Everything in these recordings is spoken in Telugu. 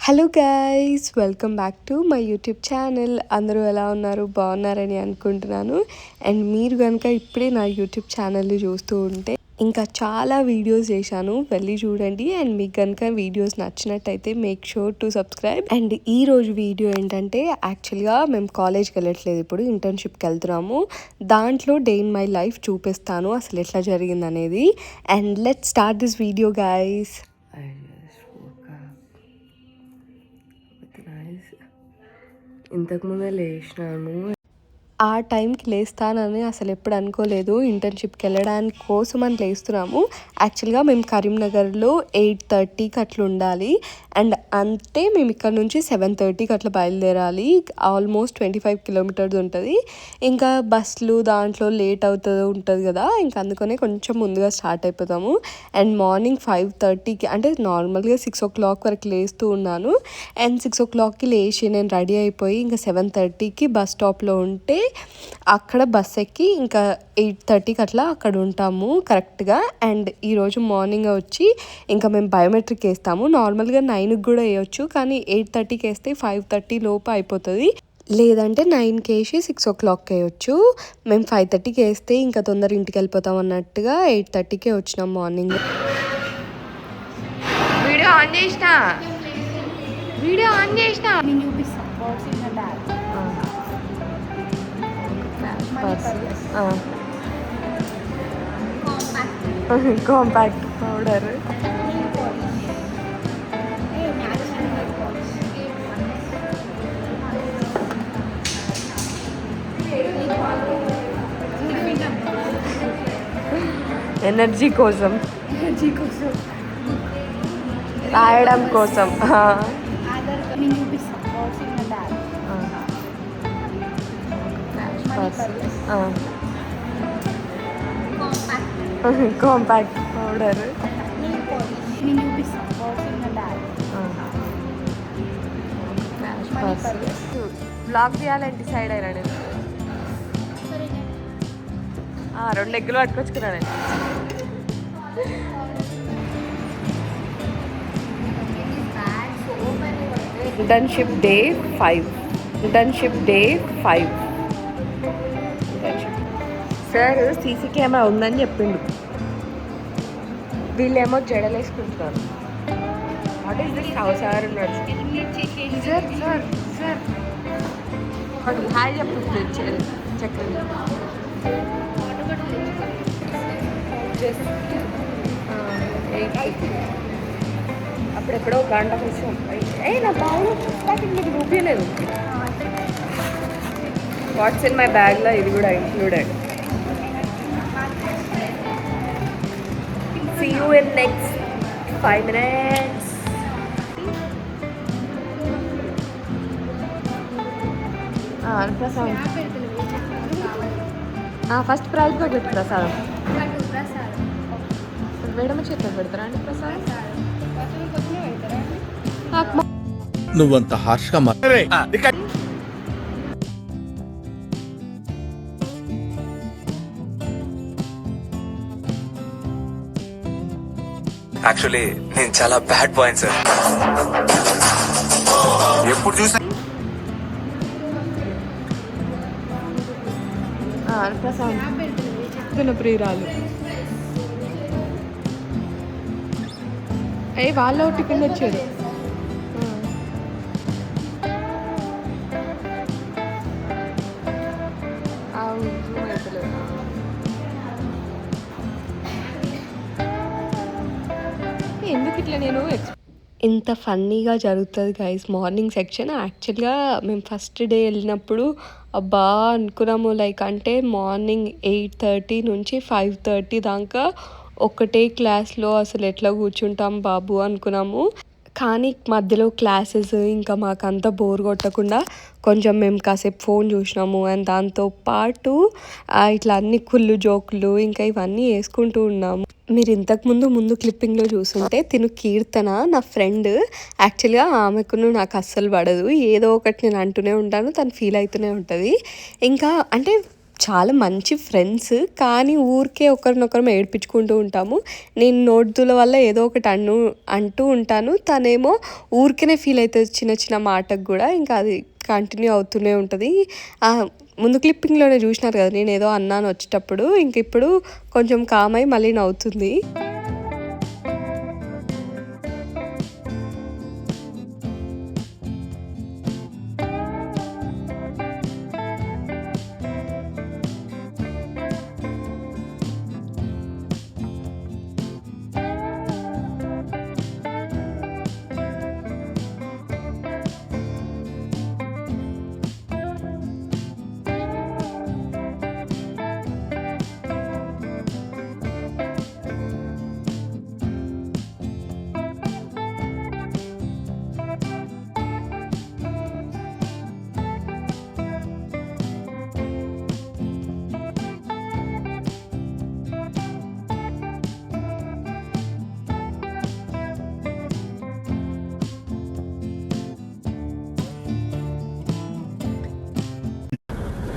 Hello guys, welcome back to my YouTube channel. అందరూ ఎలా ఉన్నారు? బాగున్నారని అనుకుంటున్నాను. అండ్ మీరు కనుక ఇప్పుడే నా యూట్యూబ్ ఛానల్ని చూస్తూ ఉంటే ఇంకా చాలా వీడియోస్ చేశాను, వెళ్ళి చూడండి. అండ్ మీకు కనుక వీడియోస్ నచ్చినట్టయితే make sure to subscribe. And ఈ రోజు వీడియో ఏంటంటే, యాక్చువల్గా మేము కాలేజ్కి వెళ్ళట్లేదు, ఇప్పుడు ఇంటర్న్షిప్కి వెళ్తున్నాము. దాంట్లో డే ఇన్ మై లైఫ్ చూపిస్తాను, అసలు ఎట్లా జరిగింది అనేది. And let's start this video guys. ఇంతకుముందే లేచినాను. ఆ టైంకి లేస్తానని అసలు ఎప్పుడు అనుకోలేదు. ఇంటర్న్షిప్కి వెళ్ళడానికి కోసం అని లేస్తున్నాము. యాక్చువల్గా మేము కరీంనగర్లో 8:30కి అట్లా ఉండాలి. అండ్ అంటే మేము ఇక్కడ నుంచి 7:30కి అట్లా బయలుదేరాలి. ఆల్మోస్ట్ 25 కిలోమీటర్స్ ఉంటుంది. ఇంకా బస్సులు దాంట్లో లేట్ ఉంటుంది కదా, ఇంకా అందుకనే కొంచెం ముందుగా స్టార్ట్ అయిపోతాము. అండ్ మార్నింగ్ 5:30కి అంటే నార్మల్గా 6 o'clock వరకు లేస్తూ ఉన్నాను. అండ్ 6 o'clockకి లేచి నేను రెడీ అయిపోయి ఇంకా 7:30కి బస్ స్టాప్లో ఉంటే అక్కడ బస్ ఎక్కి ఇంకా 8:30కి అట్లా అక్కడ ఉంటాము కరెక్ట్గా. అండ్ ఈరోజు మార్నింగ్ వచ్చి ఇంకా మేము బయోమెట్రిక్ వేస్తాము. నార్మల్గా 9కి కూడా వేయచ్చు, కానీ 8:30కి వేస్తే 5:30 లోపు అయిపోతుంది. లేదంటే 9కి వేసి 6 o'clockకి వేయచ్చు. మేము 5:30కి వేస్తే ఇంకా తొందర ఇంటికి వెళ్ళిపోతాం అన్నట్టుగా 8:30కే వచ్చినాం మార్నింగ్. వీడియో ఆన్ చేసిన కాంపాక్ట్ పౌడర్, ఎనర్జీ కోసం రాయడం కోసం. కాంపాక్ట్ పౌడర్, బ్లాక్ చేయాలని డిసైడ్ అయినా నేను. 2 ఎగ్గులు పట్టుకొచ్చుకున్నా నేను. Internship day 5. Sir CC camera ఉందని చెప్పిండు. వీళ్ళేమో జడలేసుకుంటున్నారు. What is this house? Sir ఉన్నాడు. సార్ హాయ్ చెప్పు. చక్రం అప్పుడెప్పుడో గంట కోసం నా బ్యాగ్లో మీకు చూపించలేదు. వాట్స్ ఇన్ మై బ్యాగ్లో ఇది కూడా included. See you in next 5 minutes. ప్రసాదం ఫస్ట్ ప్రైజ్గా పెట్టు. ప్రసాదం వేడమ చేతిలో పెడతారా అండి ప్రసాదం? నువ్వంత హార్ష్గా యాక్చువల్లీ నేను చాలా బ్యాడ్ పాయింట్ సార్. ఎప్పుడు చూసా ప్రియురాలు వాళ్ళ టిఫిన్ వచ్చారు. ఎందుకు ఇట్లా నేను ఇంత ఫన్నీగా జరుగుతుంది గైస్ మార్నింగ్ సెక్షన్. యాక్చువల్గా మేము ఫస్ట్ డే వెళ్ళినప్పుడు అబ్బా అనుకున్నాము, లైక్ అంటే మార్నింగ్ 8:30 నుంచి 5:30 దాకా ఒకటే క్లాస్లో అసలు ఎట్లా కూర్చుంటాం బాబు అనుకున్నాము. కానీ మధ్యలో క్లాసెస్ ఇంకా మాకంతా బోర్ కొట్టకుండా కొంచెం మేము కాసేపు ఫోన్ చూసినాము. అండ్ దాంతోపాటు ఇట్లా అన్ని కుళ్ళు జోకులు ఇంకా ఇవన్నీ వేసుకుంటూ ఉన్నాము. మీరు ఇంతకుముందు క్లిప్పింగ్లో చూస్తుంటే తిను కీర్తన నా ఫ్రెండ్. యాక్చువల్గా ఆమెకు నాకు అస్సలు పడదు, ఏదో ఒకటి నేను అంటూనే ఉంటాను, తను ఫీల్ అవుతూనే ఉంటుంది. ఇంకా అంటే చాలా మంచి ఫ్రెండ్స్, కానీ ఊరికే ఒకరినొకరం ఏడిపించుకుంటూ ఉంటాము. నేను నోట్దుల వల్ల ఏదో ఒకటి అంటూ ఉంటాను, తనేమో ఊరికేనే ఫీల్ అవుతుంది చిన్న చిన్న మాటకు కూడా. ఇంకా అది కంటిన్యూ అవుతూనే ఉంటుంది. ముందు క్లిప్పింగ్లోనే చూసినారు కదా నేను ఏదో అన్నాను వచ్చేటప్పుడు, ఇంక ఇప్పుడు కొంచెం కామ్ అయి మళ్ళీ నవ్వుతుంది.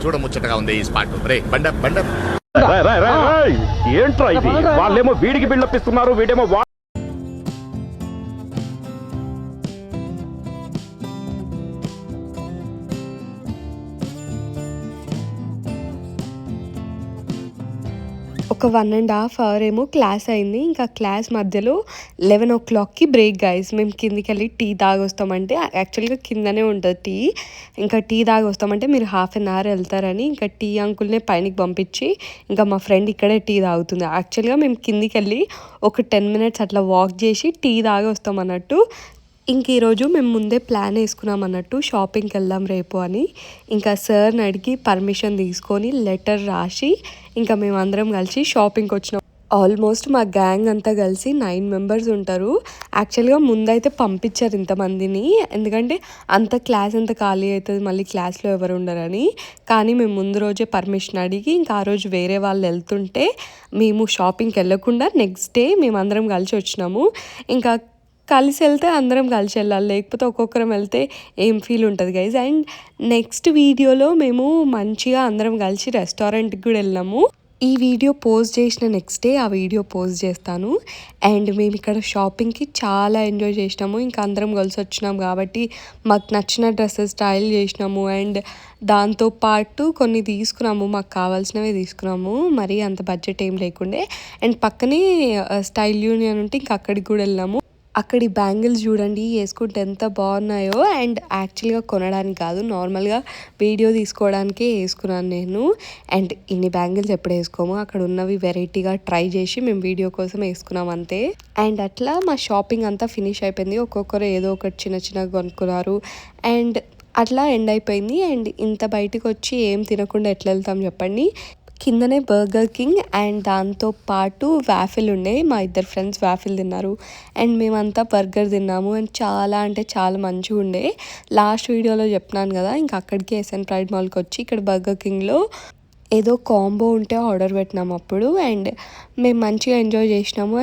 చూడముచ్చటగా ఉంది ఈ స్పాట్. రే బండ బండ ఏంట్రా ఇది? వాళ్ళేమో వీడికి బిల్డప్ ఇస్తున్నారు, వీడేమో ఒక 1.5 అవర్ ఏమో క్లాస్ అయింది. ఇంకా క్లాస్ మధ్యలో 11 o'clockకి బ్రేక్ గైస్. మేము కిందికి వెళ్ళి టీ తాగొస్తామంటే, యాక్చువల్గా కిందనే ఉంటుంది టీ. ఇంకా టీ తాగొస్తామంటే మీరు 1/2 hour వెళ్తారని ఇంకా టీ అంకుల్నే పైనకి పంపించి ఇంకా మా ఫ్రెండ్ ఇక్కడే టీ తాగుతుంది. యాక్చువల్గా మేము కిందికి వెళ్ళి ఒక 10 minutes అట్లా వాక్ చేసి టీ తాగి వస్తాం అన్నట్టు. ఇంక ఈరోజు మేము ముందే ప్లాన్ వేసుకున్నాం అన్నట్టు, షాపింగ్కి వెళ్దాం రేపు అని. ఇంకా సార్ని అడిగి పర్మిషన్ తీసుకొని లెటర్ రాసి ఇంకా మేము అందరం కలిసి షాపింగ్కి వచ్చినాం. ఆల్మోస్ట్ మా గ్యాంగ్ అంతా కలిసి 9 members ఉంటారు. యాక్చువల్గా ముందైతే పంపించారు ఇంతమందిని, ఎందుకంటే అంత క్లాస్ అంతా ఖాళీ అవుతుంది, మళ్ళీ క్లాస్లో ఎవరు ఉండరని. కానీ మేము ముందు రోజే పర్మిషన్ అడిగి ఇంకా ఆ రోజు వేరే వాళ్ళు వెళ్తుంటే మేము షాపింగ్కి వెళ్ళకుండా నెక్స్ట్ డే మేము అందరం కలిసి వచ్చినాము. ఇంకా కలిసి వెళ్తే అందరం కలిసి వెళ్ళాలి, లేకపోతే ఒక్కొక్కరం వెళ్తే ఏం ఫీల్ ఉంటుంది గైజ్. అండ్ నెక్స్ట్ వీడియోలో మేము మంచిగా అందరం కలిసి రెస్టారెంట్కి కూడా వెళ్ళాము. ఈ వీడియో పోస్ట్ చేసిన నెక్స్ట్ డే ఆ వీడియో పోస్ట్ చేస్తాను. అండ్ మేము ఇక్కడ షాపింగ్కి చాలా ఎంజాయ్ చేసినాము. ఇంకా అందరం కలిసి వచ్చినాము కాబట్టి మాకు నచ్చిన డ్రెస్సెస్ స్టైల్ చేసినాము. అండ్ దాంతోపాటు కొన్ని తీసుకున్నాము, మాకు కావాల్సినవి తీసుకున్నాము, మరీ అంత బడ్జెట్ ఏం లేకుండే. అండ్ పక్కనే స్టైల్ యూనియన్ ఉంటే ఇంకా అక్కడికి కూడా వెళ్ళాము. అక్కడి బ్యాంగిల్స్ చూడండి వేసుకుంటే ఎంత బాగున్నాయో. అండ్ యాక్చువల్గా కొనడానికి కాదు, నార్మల్గా వీడియో తీసుకోవడానికే వేసుకున్నాను నేను. అండ్ ఇన్ని బ్యాంగిల్స్ ఎప్పుడు వేసుకోము, అక్కడ ఉన్నవి వెరైటీగా ట్రై చేసి మేము వీడియో కోసం వేసుకున్నాం అంతే. అండ్ అట్లా మా షాపింగ్ అంతా ఫినిష్ అయిపోయింది. ఒక్కొక్కరు ఏదో ఒకటి చిన్న చిన్నగా కొనుక్కున్నారు. అండ్ అట్లా ఎండ్ అయిపోయింది. అండ్ ఇంత బయటకు వచ్చి ఏం తినకుండా ఎట్లా వెళ్తాం చెప్పండి. కిందనే బర్గర్ కింగ్ అండ్ దాంతోపాటు వ్యాఫిల్ ఉండే, మా ఇద్దరు ఫ్రెండ్స్ వ్యాఫిల్ తిన్నారు అండ్ మేమంతా బర్గర్ తిన్నాము. అండ్ చాలా అంటే చాలా మంచిగా ఉండే. లాస్ట్ వీడియోలో చెప్పినాను కదా, ఇంకా అక్కడికి ఎస్ఎన్ ప్రైడ్ మాల్కి వచ్చి ఇక్కడ బర్గర్ కింగ్లో ఏదో కాంబో ఉంటే ఆర్డర్ పెట్టినాము అప్పుడు. అండ్ మేము మంచిగా ఎంజాయ్ చేసినాము.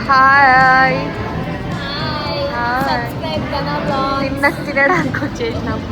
హాయ్ తినడానికి వచ్చేసినాము.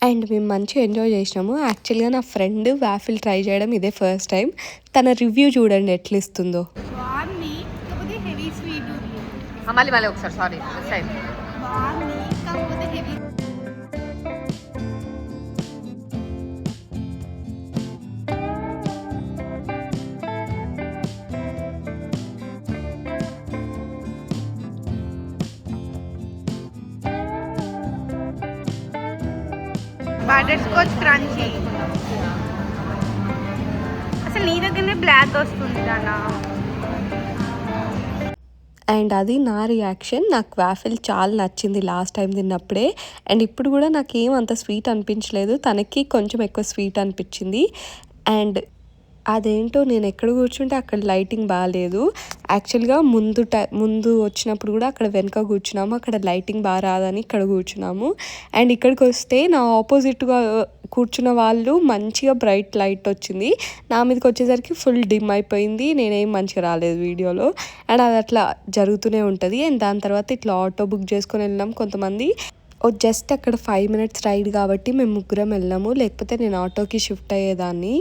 అండ్ మేము మంచిగా ఎంజాయ్ చేసినాము. యాక్చువల్గా నా ఫ్రెండ్ వ్యాఫిల్ ట్రై చేయడం ఇదే ఫస్ట్ టైం. తన రివ్యూ చూడండి ఎట్లా ఇస్తుందో. మళ్ళీ ఒకసారి సారీ బటర్స్కాచ్ క్రంచీ. అసలు నీ దగ్గరనే బ్లాక్ వస్తుంది దానా. అండ్ అది నా రియాక్షన్. నాకు వాఫిల్ చాలా నచ్చింది లాస్ట్ టైం తిన్నప్పుడే. అండ్ ఇప్పుడు కూడా నాకు ఏం అంత స్వీట్ అనిపించలేదు, తనకి కొంచెం ఎక్కువ స్వీట్ అనిపించింది. అండ్ అదేంటో నేను ఎక్కడ కూర్చుంటే అక్కడ లైటింగ్ బాగాలేదు. యాక్చువల్గా ముందు వచ్చినప్పుడు కూడా అక్కడ వెనక కూర్చున్నాము, అక్కడ లైటింగ్ బాగా రాదని ఇక్కడ కూర్చున్నాము. అండ్ ఇక్కడికి వస్తే నా ఆపోజిట్గా కూర్చున్న వాళ్ళు మంచిగా బ్రైట్ లైట్ వచ్చింది, నా మీదకి వచ్చేసరికి ఫుల్ డిమ్ అయిపోయింది, నేనేం మంచిగా రాలేదు వీడియోలో. అండ్ అది అట్లా జరుగుతూనే ఉంటుంది. అండ్ దాని తర్వాత ఇట్లా ఆటో బుక్ చేసుకొని వెళ్ళినాం కొంతమంది. జస్ట్ అక్కడ 5 minutes రైడ్ కాబట్టి మేము ముగ్గురం వెళ్ళాము, లేకపోతే నేను ఆటోకి షిఫ్ట్ అయ్యేదాన్ని.